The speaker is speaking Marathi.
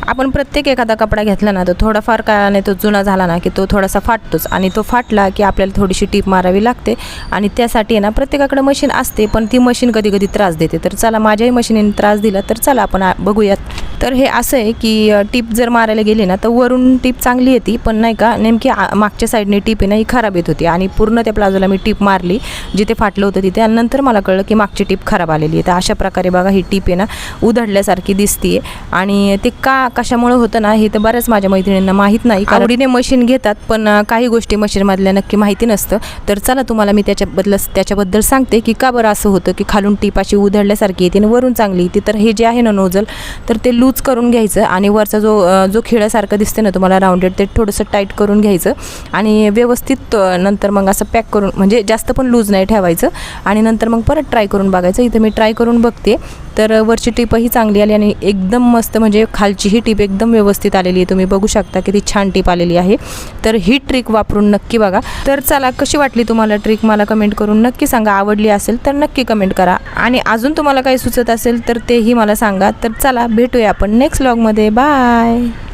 आपण प्रत्येक एखादा कपडा घेतला ना तर थोडाफार काळाने तो जुना झाला ना की तो थोडासा फाटतोच आणि तो फाटला की आपल्याला थोडीशी टीप मारावी लागते आणि त्यासाठी आहे ना प्रत्येकाकडे मशीन असते पण ती मशीन कधी कधी त्रास देते। तर चला माझ्याही मशीनीने त्रास दिला तर चला आपण बघूयात। तर हे असं आहे की टीप जर मारायला गेली ना तर वरून टीप चांगली येते पण नाही का नेमकी मागच्या साईडने टीप आहे ना ही खराब येत होती आणि पूर्ण त्या प्लाझोला मी टीप मारली जिथे फाटलं होतं तिथे आणि नंतर मला कळलं की मागची टीप खराब आलेली आहे। तर अशा प्रकारे बघा ही टीप आहे ना उधळल्यासारखी दिसते आणि ते कशामुळे होतं ना हे तर बऱ्याच माझ्या मैत्रिणींना माहीत नाही। आवडीने मशीन घेतात पण काही गोष्टी मशीनमधल्या नक्की माहिती नसतं। तर चला तुम्हाला मी त्याच्याबद्दल सांगते की का बरं असं होतं की खालून टीप अशी उधळल्यासारखी येते आणि वरून चांगली येते। तर हे जे आहे ना नोझल तर ते लूज करून घ्यायचं आणि वरचा जो खिळ्यासारखं दिसते ना तुम्हाला राऊंडेड ते थोडंसं टाईट करून घ्यायचं आणि व्यवस्थित नंतर मग असं पॅक करून म्हणजे जास्त पण लूज नाही ठेवायचं आणि नंतर मग परत ट्राय करून बघायचं। इथे मी ट्राय करून बघते तर वरची टीपही चांगली आली आणि एकदम मस्त म्हणजे खालची ही टीप एकदम व्यवस्थित आलेली आहे। तुम्ही बघू शकता किती छान टीप आलेली आहे। तर ही ट्रिक वापरून नक्की बघा। तर चला कशी वाटली तुम्हाला ट्रिक मला कमेंट करून नक्की सांगा। आवडली असेल तर नक्की कमेंट करा आणि अजून तुम्हाला काही सुचत असेल तर तेही मला सांगा। तर चला भेटूया आपण नेक्स्ट व्लॉगमध्ये। बाय।